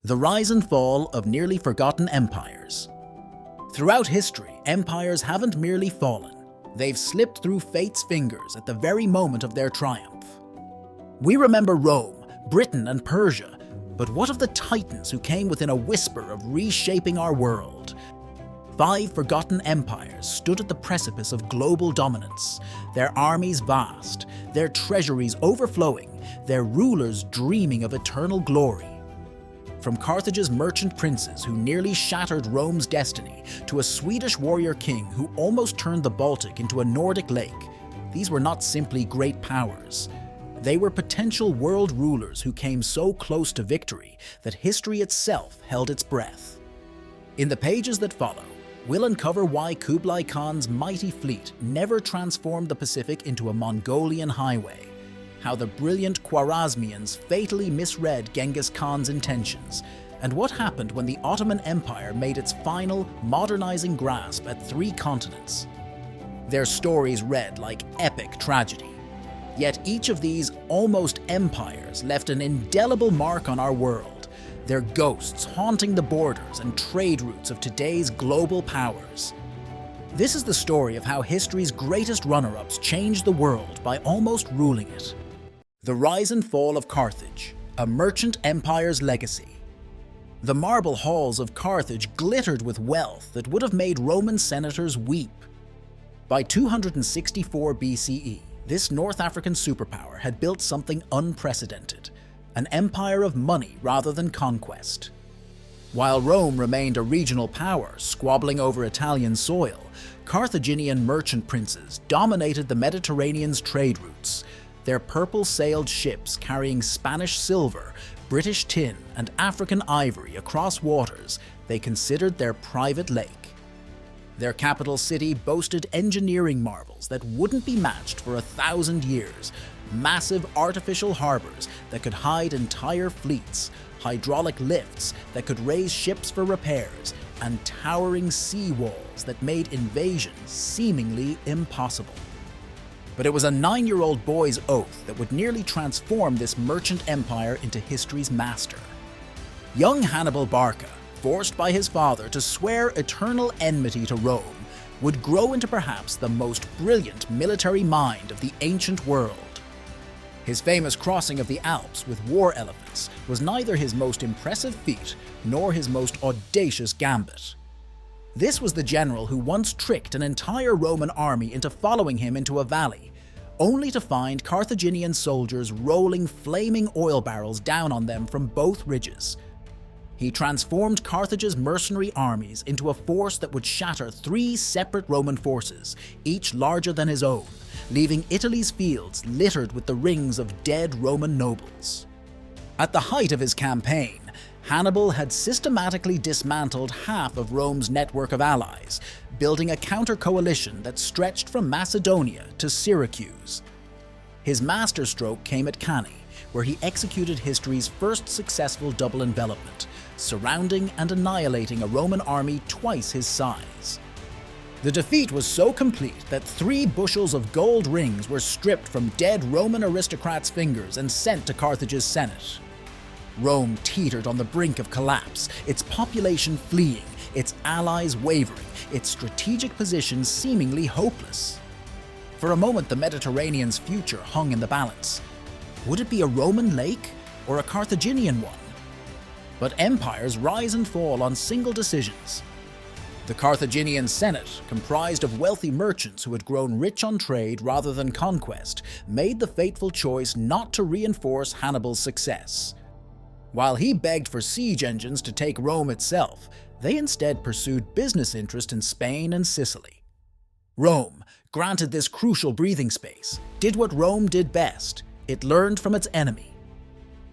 The rise and fall of nearly forgotten empires. Throughout history, empires haven't merely fallen, they've slipped through fate's fingers at the very moment of their triumph. We remember Rome, Britain, and Persia, but what of the titans who came within a whisper of reshaping our world? 5 forgotten empires stood at the precipice of global dominance, their armies vast, their treasuries overflowing, their rulers dreaming of eternal glory. From Carthage's merchant princes who nearly shattered Rome's destiny, to a Swedish warrior king who almost turned the Baltic into a Nordic lake, these were not simply great powers. They were potential world rulers who came so close to victory that history itself held its breath. In the pages that follow, we'll uncover why Kublai Khan's mighty fleet never transformed the Pacific into a Mongolian highway, how the brilliant Khwarazmians fatally misread Genghis Khan's intentions, and what happened when the Ottoman Empire made its final, modernizing grasp at 3 continents. Their stories read like epic tragedy. Yet each of these almost empires left an indelible mark on our world, their ghosts haunting the borders and trade routes of today's global powers. This is the story of how history's greatest runner-ups changed the world by almost ruling it. The rise and fall of Carthage, a merchant empire's legacy. The marble halls of Carthage glittered with wealth that would have made Roman senators weep. By 264 BCE, this North African superpower had built something unprecedented, an empire of money rather than conquest. While Rome remained a regional power squabbling over Italian soil, Carthaginian merchant princes dominated the Mediterranean's trade routes, their purple-sailed ships carrying Spanish silver, British tin, and African ivory across waters they considered their private lake. Their capital city boasted engineering marvels that wouldn't be matched for 1,000 years, massive artificial harbors that could hide entire fleets, hydraulic lifts that could raise ships for repairs, and towering sea walls that made invasion seemingly impossible. But it was a 9-year-old boy's oath that would nearly transform this merchant empire into history's master. Young Hannibal Barca, forced by his father to swear eternal enmity to Rome, would grow into perhaps the most brilliant military mind of the ancient world. His famous crossing of the Alps with war elephants was neither his most impressive feat nor his most audacious gambit. This was the general who once tricked an entire Roman army into following him into a valley, only to find Carthaginian soldiers rolling flaming oil barrels down on them from both ridges. He transformed Carthage's mercenary armies into a force that would shatter 3 separate Roman forces, each larger than his own, leaving Italy's fields littered with the rings of dead Roman nobles. At the height of his campaign, Hannibal had systematically dismantled half of Rome's network of allies, building a counter-coalition that stretched from Macedonia to Syracuse. His masterstroke came at Cannae, where he executed history's first successful double envelopment, surrounding and annihilating a Roman army twice his size. The defeat was so complete that 3 bushels of gold rings were stripped from dead Roman aristocrats' fingers and sent to Carthage's Senate. Rome teetered on the brink of collapse, its population fleeing, its allies wavering, its strategic position seemingly hopeless. For a moment, the Mediterranean's future hung in the balance. Would it be a Roman lake or a Carthaginian one? But empires rise and fall on single decisions. The Carthaginian Senate, comprised of wealthy merchants who had grown rich on trade rather than conquest, made the fateful choice not to reinforce Hannibal's success. While he begged for siege engines to take Rome itself, they instead pursued business interest in Spain and Sicily. Rome, granted this crucial breathing space, did what Rome did best. It learned from its enemy.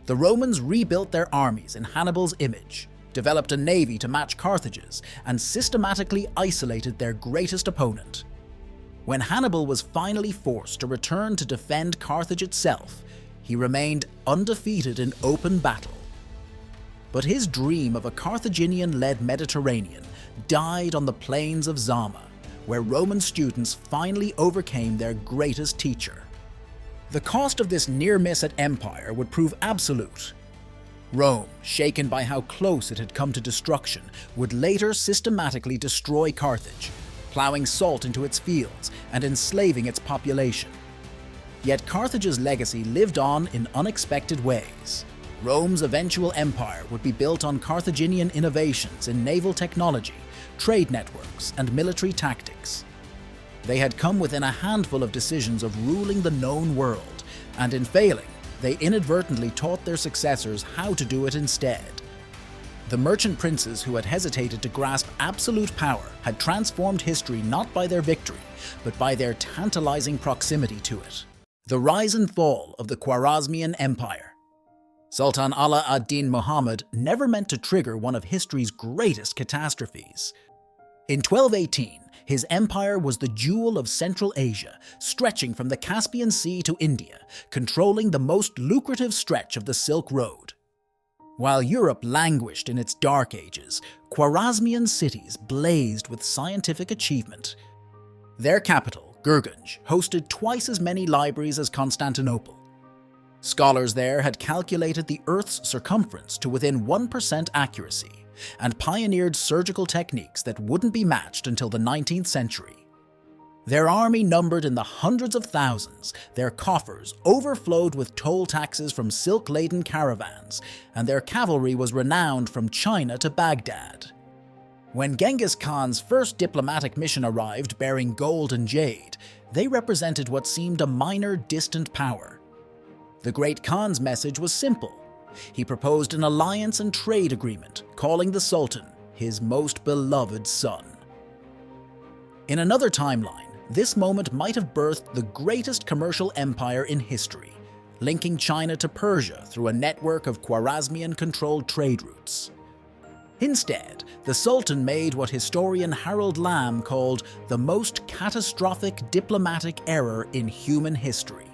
The Romans rebuilt their armies in Hannibal's image, developed a navy to match Carthage's, and systematically isolated their greatest opponent. When Hannibal was finally forced to return to defend Carthage itself, he remained undefeated in open battle. But his dream of a Carthaginian-led Mediterranean died on the plains of Zama, where Roman students finally overcame their greatest teacher. The cost of this near miss at empire would prove absolute. Rome, shaken by how close it had come to destruction, would later systematically destroy Carthage, plowing salt into its fields and enslaving its population. Yet Carthage's legacy lived on in unexpected ways. Rome's eventual empire would be built on Carthaginian innovations in naval technology, trade networks, and military tactics. They had come within a handful of decisions of ruling the known world, and in failing, they inadvertently taught their successors how to do it instead. The merchant princes who had hesitated to grasp absolute power had transformed history not by their victory, but by their tantalizing proximity to it. The rise and fall of the Khwarazmian Empire. Sultan Ala ad-Din Muhammad never meant to trigger one of history's greatest catastrophes. In 1218, his empire was the jewel of Central Asia, stretching from the Caspian Sea to India, controlling the most lucrative stretch of the Silk Road. While Europe languished in its dark ages, Khwarazmian cities blazed with scientific achievement. Their capital, Gurganj, hosted twice as many libraries as Constantinople. Scholars there had calculated the Earth's circumference to within 1% accuracy, and pioneered surgical techniques that wouldn't be matched until the 19th century. Their army numbered in the hundreds of thousands, their coffers overflowed with toll taxes from silk-laden caravans, and their cavalry was renowned from China to Baghdad. When Genghis Khan's first diplomatic mission arrived bearing gold and jade, they represented what seemed a minor, distant power. The Great Khan's message was simple. He proposed an alliance and trade agreement, calling the Sultan his most beloved son. In another timeline, this moment might have birthed the greatest commercial empire in history, linking China to Persia through a network of Khwarazmian-controlled trade routes. Instead, the Sultan made what historian Harold Lamb called the most catastrophic diplomatic error in human history.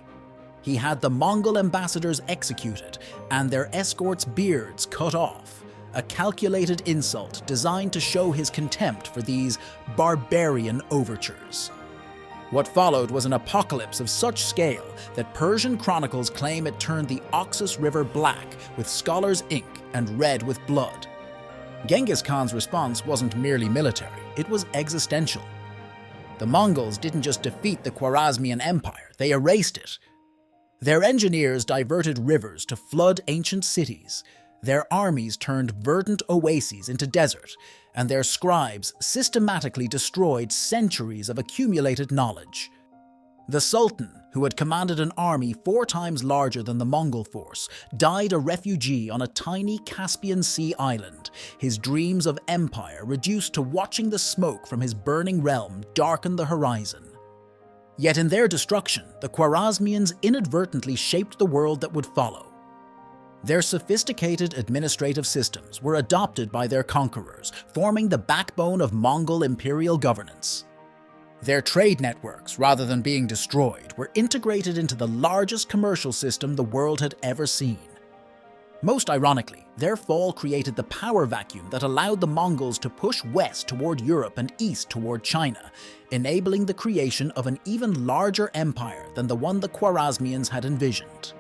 He had the Mongol ambassadors executed and their escorts' beards cut off, a calculated insult designed to show his contempt for these barbarian overtures. What followed was an apocalypse of such scale that Persian chronicles claim it turned the Oxus River black with scholars' ink and red with blood. Genghis Khan's response wasn't merely military, it was existential. The Mongols didn't just defeat the Khwarazmian Empire, they erased it. Their engineers diverted rivers to flood ancient cities, their armies turned verdant oases into desert, and their scribes systematically destroyed centuries of accumulated knowledge. The Sultan, who had commanded an army 4 times larger than the Mongol force, died a refugee on a tiny Caspian Sea island, his dreams of empire reduced to watching the smoke from his burning realm darken the horizon. Yet in their destruction, the Khwarazmians inadvertently shaped the world that would follow. Their sophisticated administrative systems were adopted by their conquerors, forming the backbone of Mongol imperial governance. Their trade networks, rather than being destroyed, were integrated into the largest commercial system the world had ever seen. Most ironically, their fall created the power vacuum that allowed the Mongols to push west toward Europe and east toward China, enabling the creation of an even larger empire than the one the Khwarazmians had envisioned.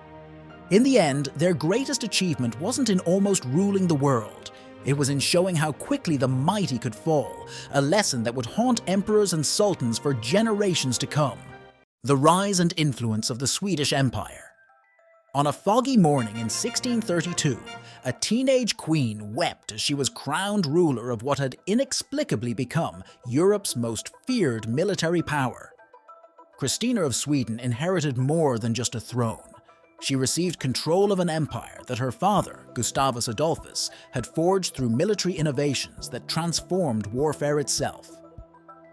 In the end, their greatest achievement wasn't in almost ruling the world. It was in showing how quickly the mighty could fall, a lesson that would haunt emperors and sultans for generations to come. The rise and influence of the Swedish Empire. On a foggy morning in 1632, a teenage queen wept as she was crowned ruler of what had inexplicably become Europe's most feared military power. Christina of Sweden inherited more than just a throne. She received control of an empire that her father, Gustavus Adolphus, had forged through military innovations that transformed warfare itself.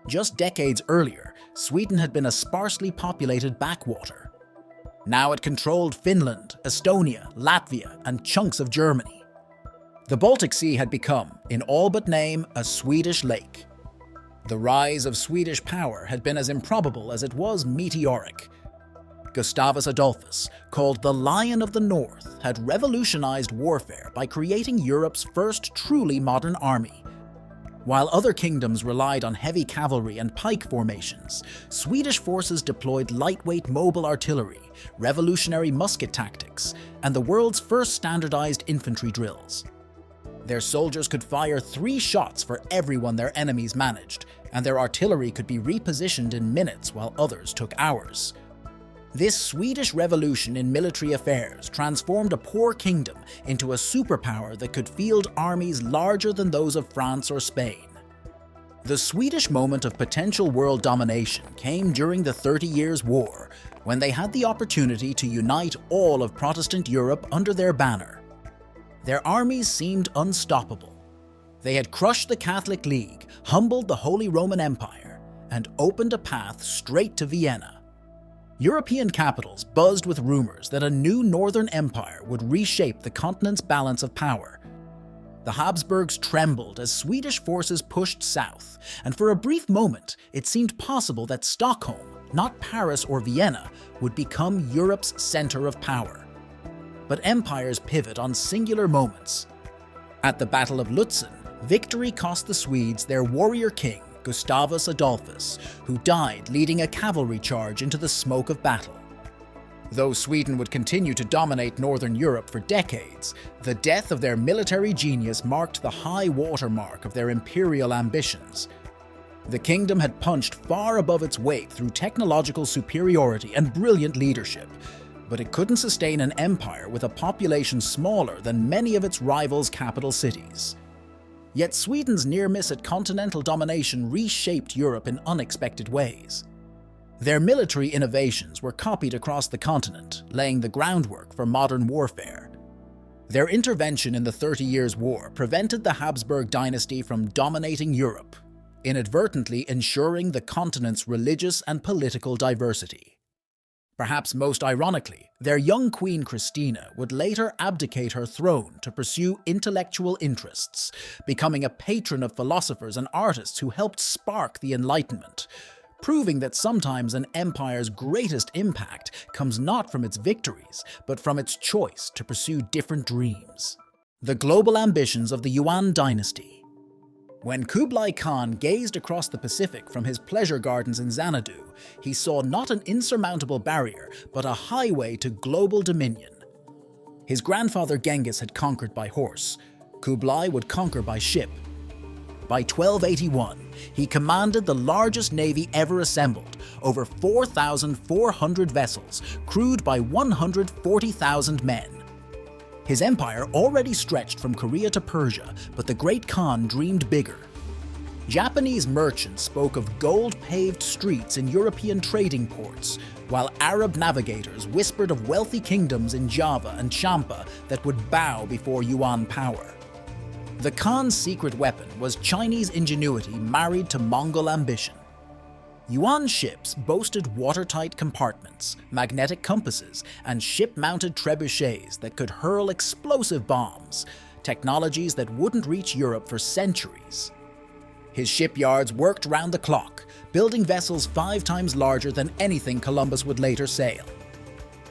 Just decades earlier, Sweden had been a sparsely populated backwater. Now it controlled Finland, Estonia, Latvia, and chunks of Germany. The Baltic Sea had become, in all but name, a Swedish lake. The rise of Swedish power had been as improbable as it was meteoric. Gustavus Adolphus, called the Lion of the North, had revolutionized warfare by creating Europe's first truly modern army. While other kingdoms relied on heavy cavalry and pike formations, Swedish forces deployed lightweight mobile artillery, revolutionary musket tactics, and the world's first standardized infantry drills. Their soldiers could fire 3 shots for everyone their enemies managed, and their artillery could be repositioned in minutes while others took hours. This Swedish revolution in military affairs transformed a poor kingdom into a superpower that could field armies larger than those of France or Spain. The Swedish moment of potential world domination came during the 30 Years' War, when they had the opportunity to unite all of Protestant Europe under their banner. Their armies seemed unstoppable. They had crushed the Catholic League, humbled the Holy Roman Empire, and opened a path straight to Vienna. European capitals buzzed with rumors that a new Northern Empire would reshape the continent's balance of power. The Habsburgs trembled as Swedish forces pushed south, and for a brief moment it seemed possible that Stockholm, not Paris or Vienna, would become Europe's center of power. But empires pivot on singular moments. At the Battle of Lutzen, victory cost the Swedes their warrior king, Gustavus Adolphus, who died leading a cavalry charge into the smoke of battle. Though Sweden would continue to dominate Northern Europe for decades, the death of their military genius marked the high watermark of their imperial ambitions. The kingdom had punched far above its weight through technological superiority and brilliant leadership, but it couldn't sustain an empire with a population smaller than many of its rivals' capital cities. Yet Sweden's near miss at continental domination reshaped Europe in unexpected ways. Their military innovations were copied across the continent, laying the groundwork for modern warfare. Their intervention in the 30 Years' War prevented the Habsburg dynasty from dominating Europe, inadvertently ensuring the continent's religious and political diversity. Perhaps most ironically, their young Queen Christina would later abdicate her throne to pursue intellectual interests, becoming a patron of philosophers and artists who helped spark the Enlightenment, proving that sometimes an empire's greatest impact comes not from its victories, but from its choice to pursue different dreams. The global ambitions of the Yuan Dynasty. When Kublai Khan gazed across the Pacific from his pleasure gardens in Xanadu, he saw not an insurmountable barrier, but a highway to global dominion. His grandfather Genghis had conquered by horse. Kublai would conquer by ship. By 1281, he commanded the largest navy ever assembled, over 4,400 vessels, crewed by 140,000 men. His empire already stretched from Korea to Persia, but the Great Khan dreamed bigger. Japanese merchants spoke of gold-paved streets in European trading ports, while Arab navigators whispered of wealthy kingdoms in Java and Champa that would bow before Yuan power. The Khan's secret weapon was Chinese ingenuity married to Mongol ambition. Yuan ships boasted watertight compartments, magnetic compasses, and ship-mounted trebuchets that could hurl explosive bombs, technologies that wouldn't reach Europe for centuries. His shipyards worked round the clock, building vessels 5 times larger than anything Columbus would later sail.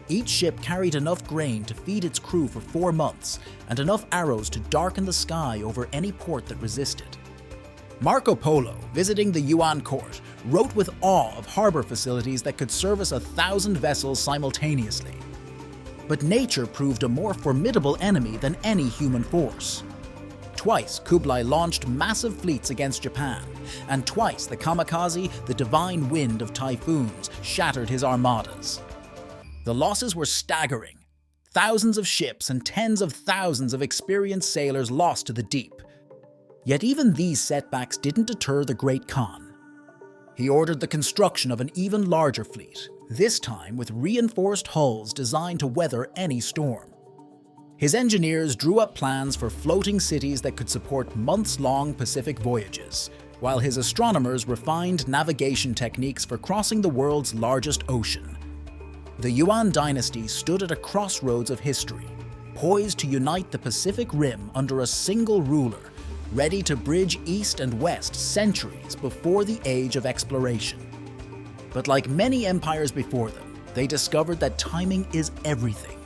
Each ship carried enough grain to feed its crew for 4 months, and enough arrows to darken the sky over any port that resisted. Marco Polo, visiting the Yuan court, wrote with awe of harbor facilities that could service 1,000 vessels simultaneously. But nature proved a more formidable enemy than any human force. Twice, Kublai launched massive fleets against Japan, and twice the kamikaze, the divine wind of typhoons, shattered his armadas. The losses were staggering. Thousands of ships and tens of thousands of experienced sailors lost to the deep. Yet even these setbacks didn't deter the Great Khan. He ordered the construction of an even larger fleet, this time with reinforced hulls designed to weather any storm. His engineers drew up plans for floating cities that could support months-long Pacific voyages, while his astronomers refined navigation techniques for crossing the world's largest ocean. The Yuan Dynasty stood at a crossroads of history, poised to unite the Pacific Rim under a single ruler, ready to bridge east and west centuries before the age of exploration. But like many empires before them, they discovered that timing is everything.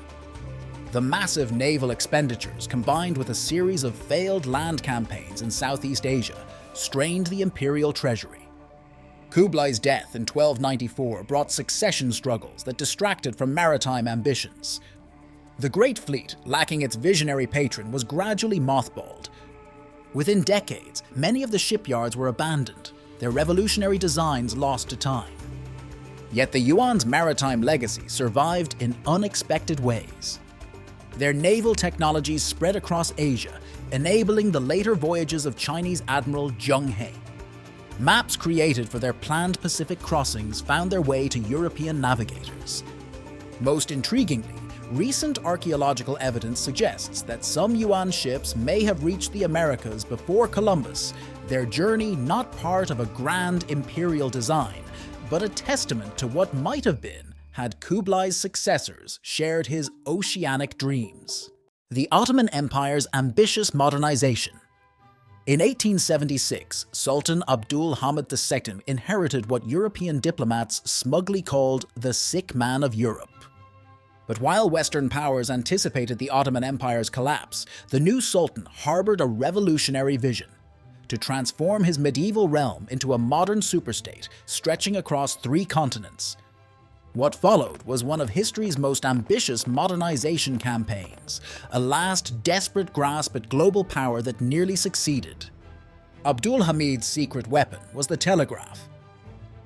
The massive naval expenditures, combined with a series of failed land campaigns in Southeast Asia, strained the imperial treasury. Kublai's death in 1294 brought succession struggles that distracted from maritime ambitions. The Great Fleet, lacking its visionary patron, was gradually mothballed. Within decades, many of the shipyards were abandoned, their revolutionary designs lost to time. Yet the Yuan's maritime legacy survived in unexpected ways. Their naval technologies spread across Asia, enabling the later voyages of Chinese Admiral Zheng He. Maps created for their planned Pacific crossings found their way to European navigators. Most intriguingly, recent archaeological evidence suggests that some Yuan ships may have reached the Americas before Columbus, their journey not part of a grand imperial design, but a testament to what might have been had Kublai's successors shared his oceanic dreams. The Ottoman Empire's ambitious modernization. In 1876, Sultan Abdul Hamid II inherited what European diplomats smugly called the sick man of Europe. But while Western powers anticipated the Ottoman Empire's collapse, the new Sultan harbored a revolutionary vision: to transform his medieval realm into a modern superstate stretching across 3 continents. What followed was one of history's most ambitious modernization campaigns, a last desperate grasp at global power that nearly succeeded. Abdul Hamid's secret weapon was the telegraph.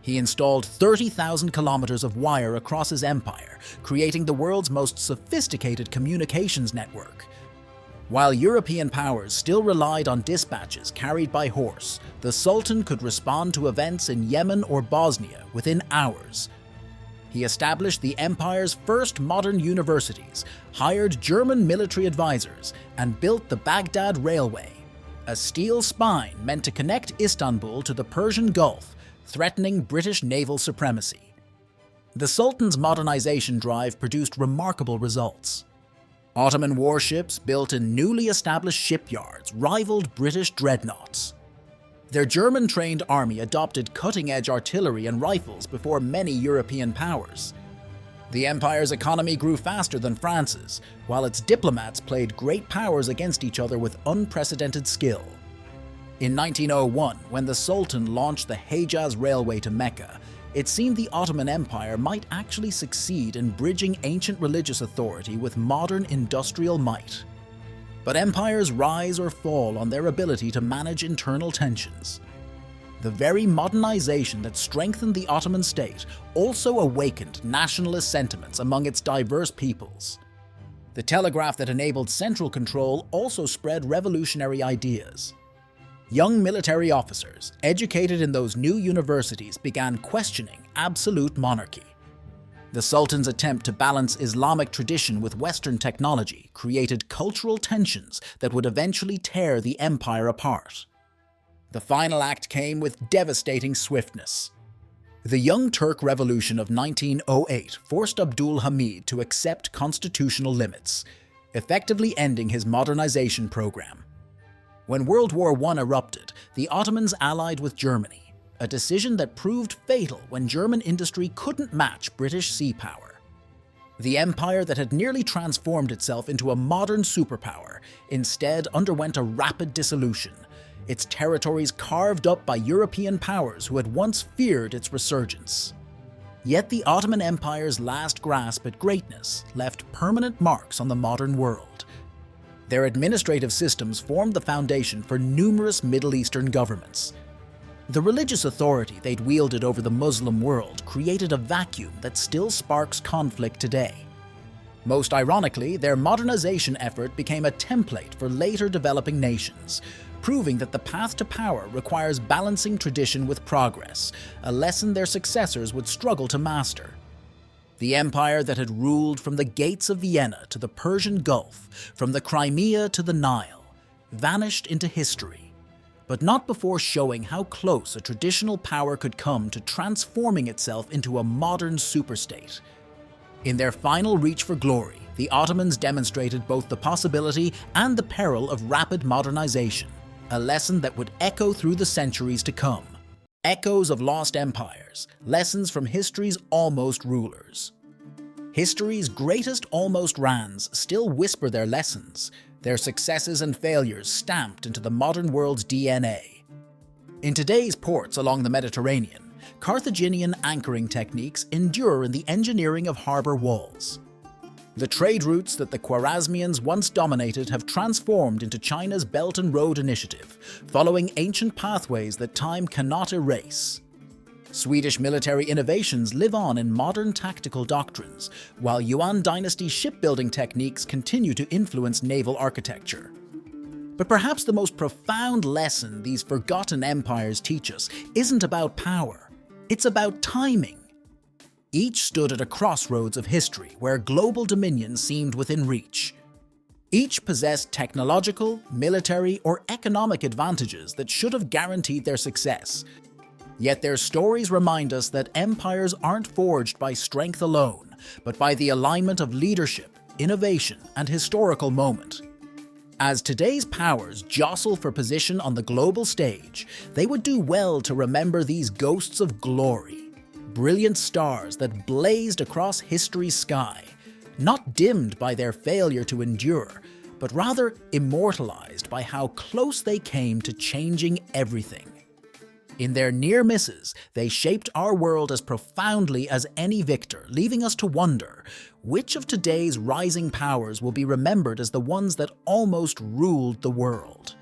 He installed 30,000 kilometers of wire across his empire, creating the world's most sophisticated communications network. While European powers still relied on dispatches carried by horse, the Sultan could respond to events in Yemen or Bosnia within hours. He established the empire's first modern universities, hired German military advisors, and built the Baghdad Railway, a steel spine meant to connect Istanbul to the Persian Gulf, threatening British naval supremacy. The Sultan's modernization drive produced remarkable results. Ottoman warships built in newly established shipyards rivaled British dreadnoughts. Their German-trained army adopted cutting-edge artillery and rifles before many European powers. The empire's economy grew faster than France's, while its diplomats played great powers against each other with unprecedented skill. In 1901, when the Sultan launched the Hejaz Railway to Mecca, it seemed the Ottoman Empire might actually succeed in bridging ancient religious authority with modern industrial might. But empires rise or fall on their ability to manage internal tensions. The very modernization that strengthened the Ottoman state also awakened nationalist sentiments among its diverse peoples. The telegraph that enabled central control also spread revolutionary ideas. Young military officers, educated in those new universities, began questioning absolute monarchy. The Sultan's attempt to balance Islamic tradition with Western technology created cultural tensions that would eventually tear the empire apart. The final act came with devastating swiftness. The Young Turk Revolution of 1908 forced Abdul Hamid to accept constitutional limits, effectively ending his modernization program. When World War I erupted, the Ottomans allied with Germany, a decision that proved fatal when German industry couldn't match British sea power. The empire that had nearly transformed itself into a modern superpower instead underwent a rapid dissolution, its territories carved up by European powers who had once feared its resurgence. Yet the Ottoman Empire's last grasp at greatness left permanent marks on the modern world. Their administrative systems formed the foundation for numerous Middle Eastern governments. The religious authority they'd wielded over the Muslim world created a vacuum that still sparks conflict today. Most ironically, their modernization effort became a template for later developing nations, proving that the path to power requires balancing tradition with progress, a lesson their successors would struggle to master. The empire that had ruled from the gates of Vienna to the Persian Gulf, from the Crimea to the Nile, vanished into history, but not before showing how close a traditional power could come to transforming itself into a modern superstate. In their final reach for glory, the Ottomans demonstrated both the possibility and the peril of rapid modernization, a lesson that would echo through the centuries to come. Echoes of lost empires, lessons from history's almost rulers. History's greatest almost rands still whisper their lessons, their successes and failures stamped into the modern world's DNA. In today's ports along the Mediterranean, Carthaginian anchoring techniques endure in the engineering of harbour walls. The trade routes that the Khwarazmians once dominated have transformed into China's Belt and Road Initiative, following ancient pathways that time cannot erase. Swedish military innovations live on in modern tactical doctrines, while Yuan Dynasty shipbuilding techniques continue to influence naval architecture. But perhaps the most profound lesson these forgotten empires teach us isn't about power, it's about timing. Each stood at a crossroads of history where global dominion seemed within reach. Each possessed technological, military, or economic advantages that should have guaranteed their success. Yet their stories remind us that empires aren't forged by strength alone, but by the alignment of leadership, innovation, and historical moment. As today's powers jostle for position on the global stage, they would do well to remember these ghosts of glory, brilliant stars that blazed across history's sky, not dimmed by their failure to endure, but rather immortalized by how close they came to changing everything. In their near misses, they shaped our world as profoundly as any victor, leaving us to wonder, which of today's rising powers will be remembered as the ones that almost ruled the world?